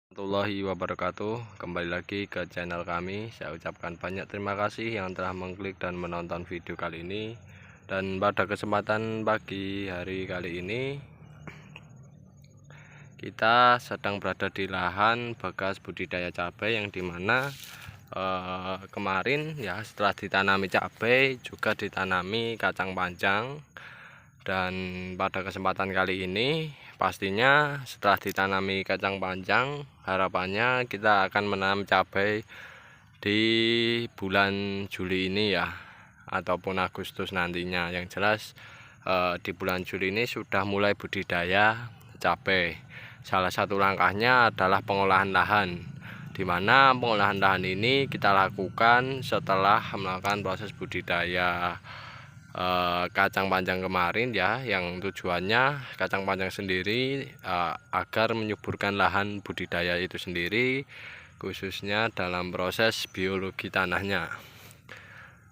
Warahmatullahi wabarakatuh. Kembali lagi ke channel kami. Saya ucapkan banyak terima kasih yang telah mengklik dan menonton video kali ini. Dan pada kesempatan pagi hari kali ini kita sedang berada di lahan bekas budidaya cabai, yang dimana kemarin ya setelah ditanami cabai juga ditanami kacang panjang. Dan pada kesempatan kali ini pastinya setelah ditanami kacang panjang, harapannya kita akan menanam cabai di bulan Juli ini ya, ataupun Agustus nantinya. Yang jelas di bulan Juli ini sudah mulai budidaya cabai. Salah satu langkahnya adalah pengolahan lahan, di mana pengolahan lahan ini kita lakukan setelah melakukan proses budidaya kacang panjang kemarin ya, yang tujuannya kacang panjang sendiri agar menyuburkan lahan budidaya itu sendiri, khususnya dalam proses biologi tanahnya.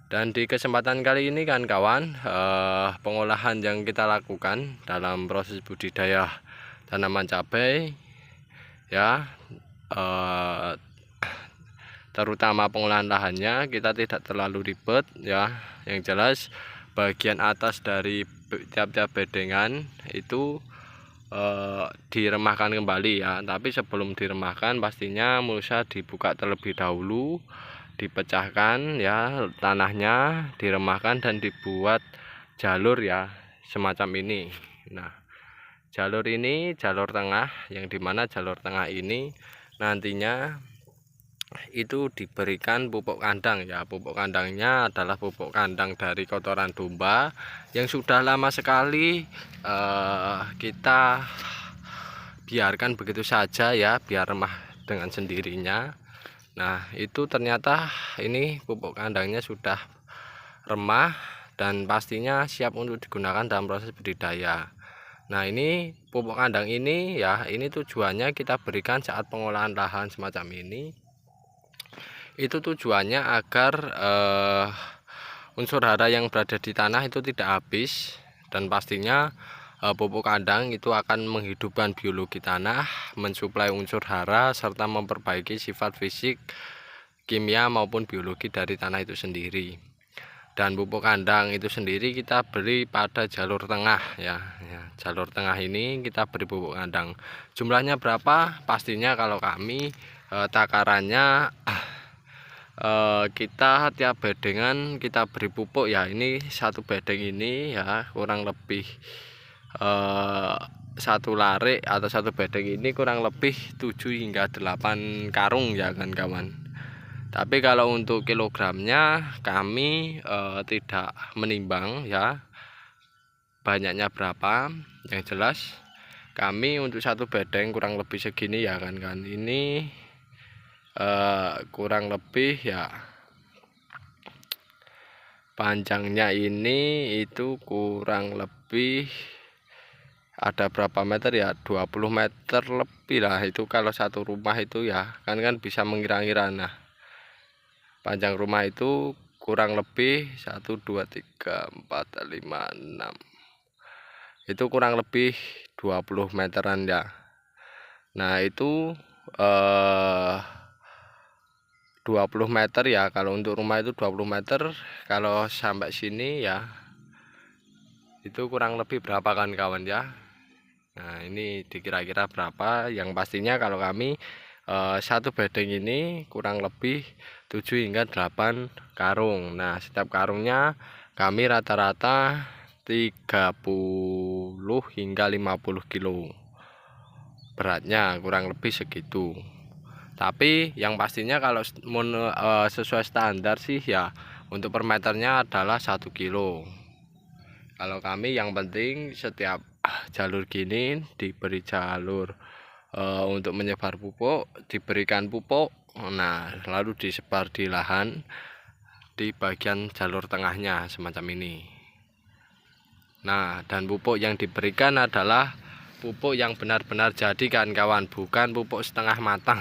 Dan di kesempatan kali ini kan kawan, pengolahan yang kita lakukan dalam proses budidaya tanaman cabai ya, terutama pengolahan lahannya kita tidak terlalu ribet ya. Yang jelas bagian atas dari tiap-tiap bedengan itu diremahkan kembali ya. Tapi sebelum diremahkan pastinya mulsa dibuka terlebih dahulu, dipecahkan ya tanahnya, diremahkan dan dibuat jalur ya semacam ini. Nah, jalur ini jalur tengah, yang dimana jalur tengah ini nantinya itu diberikan pupuk kandang ya. Pupuk kandangnya adalah pupuk kandang dari kotoran domba yang sudah lama sekali kita biarkan begitu saja ya, biar remah dengan sendirinya. Nah, itu ternyata ini pupuk kandangnya sudah remah dan pastinya siap untuk digunakan dalam proses budidaya. Nah, ini pupuk kandang ini ya, ini tujuannya kita berikan saat pengolahan lahan semacam ini. Itu tujuannya agar unsur hara yang berada di tanah itu tidak habis, dan pastinya pupuk kandang itu akan menghidupkan biologi tanah, mensuplai unsur hara serta memperbaiki sifat fisik, kimia maupun biologi dari tanah itu sendiri. Dan pupuk kandang itu sendiri kita beri pada jalur tengah ya. Jalur tengah ini kita beri pupuk kandang. Jumlahnya berapa? Pastinya kalau kami takarannya kita tiap bedengan kita beri pupuk ya. Ini satu bedeng ini ya kurang lebih satu lare atau satu bedeng ini kurang lebih 7 hingga 8 karung ya kan kawan. Tapi kalau untuk kilogramnya kami tidak menimbang ya banyaknya berapa. Yang jelas kami untuk satu bedeng kurang lebih segini ya kan. Ini kurang lebih ya, panjangnya ini itu kurang lebih ada berapa meter ya, 20 meter lebih lah itu kalau satu rumah itu ya kan bisa mengira-ngira. Nah, panjang rumah itu kurang lebih 1 2 3 4 5 6 itu kurang lebih 20 meteran ya. Nah, itu 20 meter ya, kalau untuk rumah itu 20 meter. Kalau sampai sini ya itu kurang lebih berapa kan kawan ya. Nah, ini dikira-kira berapa. Yang pastinya kalau kami satu bedeng ini kurang lebih 7 hingga 8 karung. Nah, setiap karungnya kami rata-rata 30 hingga 50 kilo beratnya, kurang lebih segitu. Tapi yang pastinya kalau sesuai standar sih ya, untuk per meternya adalah 1 kilo. Kalau kami yang penting setiap jalur gini diberi jalur untuk menyebar pupuk, diberikan pupuk. Nah, lalu disebar di lahan di bagian jalur tengahnya semacam ini. Nah, dan pupuk yang diberikan adalah pupuk yang benar-benar jadi kan kawan, bukan pupuk setengah matang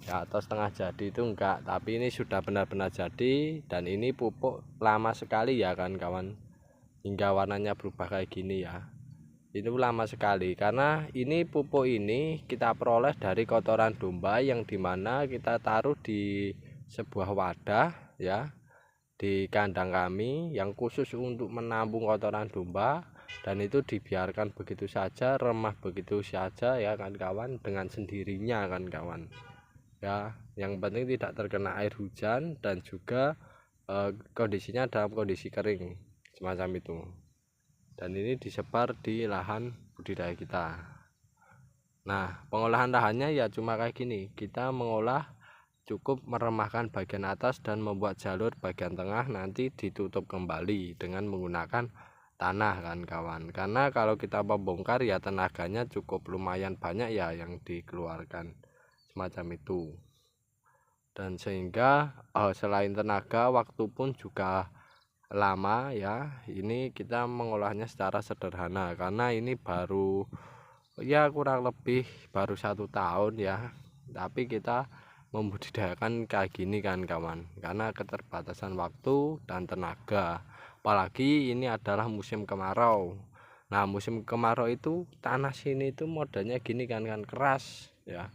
ya, atau setengah jadi itu enggak, tapi ini sudah benar-benar jadi. Dan ini pupuk lama sekali ya kan kawan, hingga warnanya berubah kayak gini ya. itu lama sekali, karena ini pupuk ini kita peroleh dari kotoran domba yang dimana kita taruh di sebuah wadah ya, di kandang kami yang khusus untuk menampung kotoran domba, dan itu dibiarkan begitu saja, remah begitu saja ya kan kawan, dengan sendirinya kan kawan ya. Yang penting tidak terkena air hujan dan juga kondisinya dalam kondisi kering semacam itu. Dan ini disebar di lahan budidaya kita. Nah, pengolahan lahannya ya cuma kayak gini, kita mengolah cukup meremahkan bagian atas dan membuat jalur bagian tengah, nanti ditutup kembali dengan menggunakan tanah kan kawan. Karena kalau kita membongkar ya tenaganya cukup lumayan banyak ya yang dikeluarkan semacam itu. Dan sehingga selain tenaga, waktu pun juga lama ya. Ini kita mengolahnya secara sederhana karena ini baru ya kurang lebih baru 1 tahun ya, tapi kita membudidayakan kayak gini kan kawan, karena keterbatasan waktu dan tenaga. Apalagi ini adalah musim kemarau. Nah, musim kemarau itu tanah sini itu modelnya gini kan keras ya,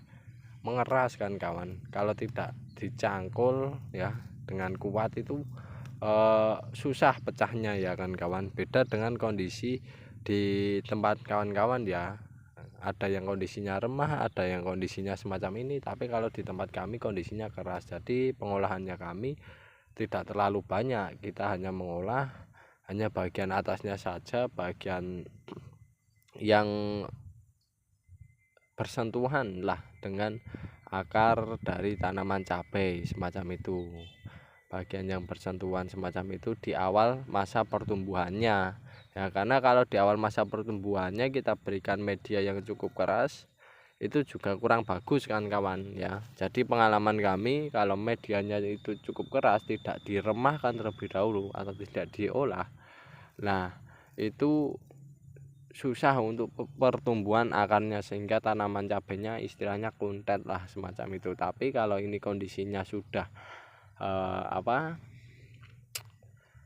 mengeras kan kawan. Kalau tidak dicangkul ya dengan kuat itu susah pecahnya ya kan kawan. Beda dengan kondisi di tempat kawan-kawan ya, ada yang kondisinya remah, ada yang kondisinya semacam ini, tapi kalau di tempat kami kondisinya keras. Jadi pengolahannya kami tidak terlalu banyak, kita hanya mengolah hanya bagian atasnya saja, bagian yang bersentuhan lah dengan akar dari tanaman cabai semacam itu. Bagian yang bersentuhan semacam itu di awal masa pertumbuhannya ya, karena kalau di awal masa pertumbuhannya kita berikan media yang cukup keras, itu juga kurang bagus kan kawan ya. Jadi pengalaman kami, kalau medianya itu cukup keras, tidak diremahkan terlebih dahulu atau tidak diolah, nah itu susah untuk pertumbuhan akarnya, sehingga tanaman cabenya istilahnya kuntet lah semacam itu. Tapi kalau ini kondisinya sudah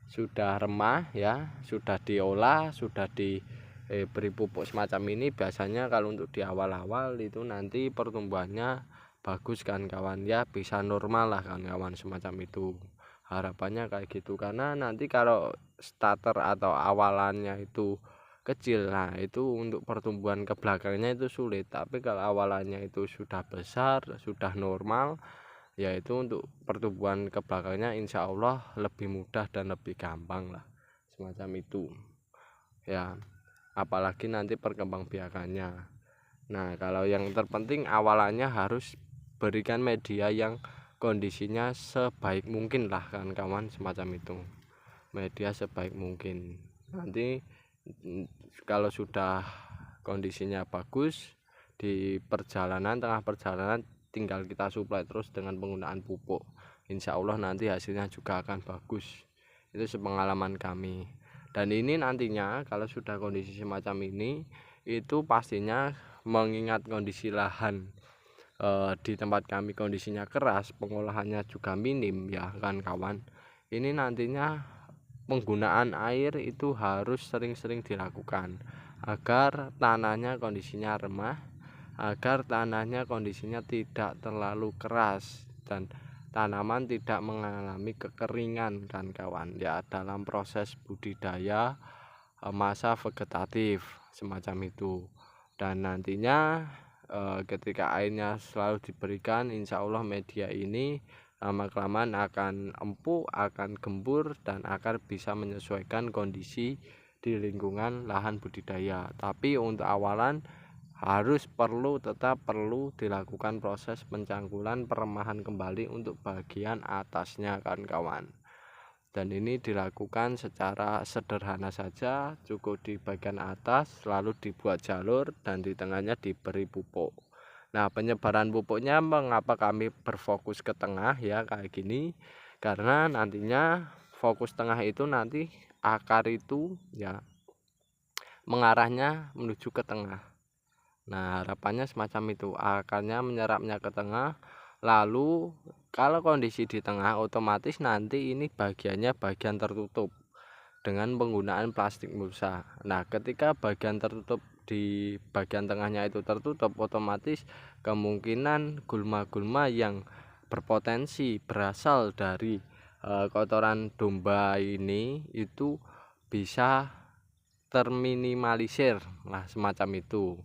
sudah remah ya, sudah diolah, sudah diberi pupuk semacam ini, biasanya kalau untuk di awal-awal itu nanti pertumbuhannya bagus kan kawan ya, bisa normal lah kan kawan semacam itu. Harapannya kayak gitu, karena nanti kalau starter atau awalannya itu kecil, nah itu untuk pertumbuhan ke belakangnya itu sulit. Tapi kalau awalannya itu sudah besar, sudah normal, yaitu untuk pertumbuhan ke belakangnya insya Allah lebih mudah dan lebih gampang lah semacam itu ya, apalagi nanti perkembangbiakannya. Nah, kalau yang terpenting awalannya harus berikan media yang kondisinya sebaik mungkin lah kan kawan semacam itu, media sebaik mungkin. Nanti kalau sudah kondisinya bagus, di perjalanan, tengah perjalanan tinggal kita suplai terus dengan penggunaan pupuk, insya Allah nanti hasilnya juga akan bagus. Itu sepengalaman kami. Dan ini nantinya kalau sudah kondisi semacam ini, itu pastinya mengingat kondisi lahan di tempat kami kondisinya keras, pengolahannya juga minim ya kan kawan. Ini nantinya penggunaan air itu harus sering-sering dilakukan agar tanahnya kondisinya remah, agar tanahnya kondisinya tidak terlalu keras dan tanaman tidak mengalami kekeringan kan kawan ya, dalam proses budidaya masa vegetatif semacam itu. Dan nantinya ketika airnya selalu diberikan, insya Allah media ini lama kelamaan akan empuk, akan gembur, dan akan bisa menyesuaikan kondisi di lingkungan lahan budidaya. Tapi untuk awalan tetap perlu dilakukan proses pencangkulan, peremahan kembali untuk bagian atasnya kan kawan. Dan ini dilakukan secara sederhana saja, cukup di bagian atas lalu dibuat jalur dan di tengahnya diberi pupuk. Nah, penyebaran pupuknya mengapa kami berfokus ke tengah ya kayak gini, karena nantinya fokus tengah itu nanti akar itu ya mengarahnya menuju ke tengah. Nah, harapannya semacam itu, akarnya menyerapnya ke tengah. Lalu kalau kondisi di tengah, otomatis nanti ini bagiannya bagian tertutup. dengan penggunaan plastik mulsa. Nah, ketika bagian tertutup di bagian tengahnya itu tertutup, otomatis kemungkinan gulma-gulma yang berpotensi berasal dari kotoran domba ini itu bisa terminimalisir. Nah, semacam itu,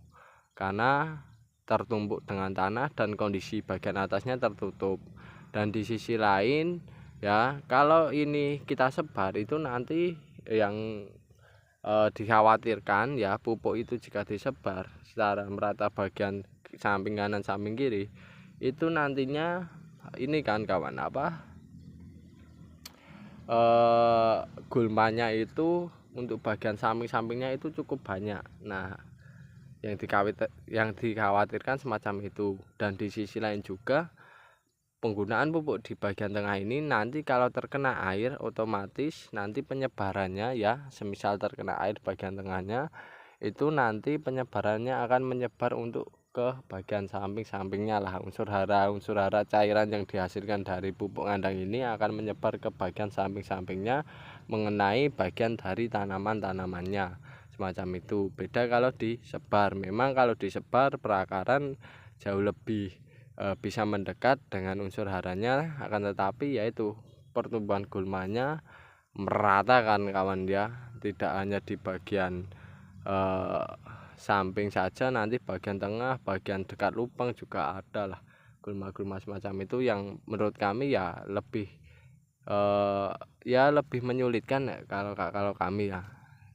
karena tertumpuk dengan tanah dan kondisi bagian atasnya tertutup. Dan di sisi lain ya, kalau ini kita sebar itu nanti yang dikhawatirkan ya, pupuk itu jika disebar secara merata bagian samping kanan samping kiri itu nantinya ini kan kawan gulmanya itu untuk bagian samping-sampingnya itu cukup banyak. Nah, yang dikhawatirkan semacam itu. Dan di sisi lain juga penggunaan pupuk di bagian tengah ini nanti kalau terkena air, otomatis nanti penyebarannya ya, semisal terkena air bagian tengahnya itu nanti penyebarannya akan menyebar untuk ke bagian samping-sampingnya lah. Unsur hara cairan yang dihasilkan dari pupuk ngandang ini akan menyebar ke bagian samping-sampingnya mengenai bagian dari tanaman-tanamannya, semacam itu. Beda kalau disebar. Memang kalau disebar perakaran jauh lebih bisa mendekat dengan unsur haranya, akan tetapi yaitu pertumbuhan gulmanya merata kan kawan ya, tidak hanya di bagian samping saja, nanti bagian tengah, bagian dekat lubang juga ada lah gulma-gulma semacam itu, yang menurut kami ya lebih menyulitkan ya, kalau kami ya.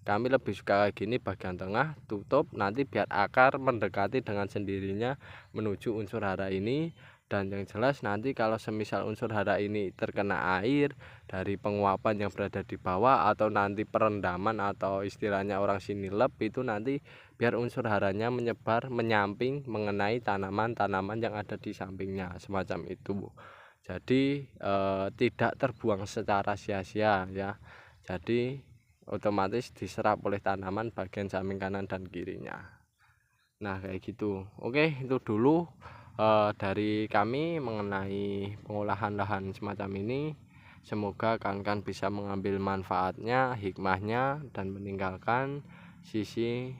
Kami lebih suka kayak gini, bagian tengah tutup, nanti biar akar mendekati dengan sendirinya menuju unsur hara ini. Dan yang jelas nanti kalau semisal unsur hara ini terkena air dari penguapan yang berada di bawah, atau nanti perendaman atau istilahnya orang sini lep, itu nanti biar unsur haranya menyebar menyamping mengenai tanaman-tanaman yang ada di sampingnya, semacam itu. Jadi tidak terbuang secara sia-sia ya. Jadi otomatis diserap oleh tanaman bagian samping kanan dan kirinya. Nah, kayak gitu. Oke, itu dulu dari kami mengenai pengolahan lahan semacam ini. Semoga kawan-kawan bisa mengambil manfaatnya, hikmahnya, dan meninggalkan sisi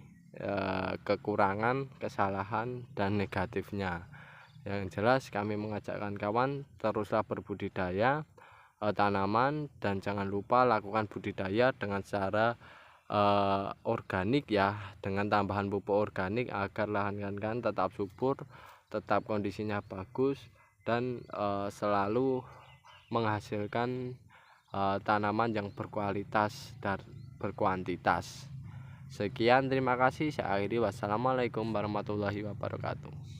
kekurangan, kesalahan, dan negatifnya. Yang jelas kami mengajakkan kawan teruslah berbudidaya tanaman, dan jangan lupa lakukan budidaya dengan cara organik ya, dengan tambahan pupuk organik agar lahan kawan tetap subur, tetap kondisinya bagus, dan selalu menghasilkan tanaman yang berkualitas dan berkuantitas. Sekian, terima kasih. Saya akhiri, wassalamualaikum warahmatullahi wabarakatuh.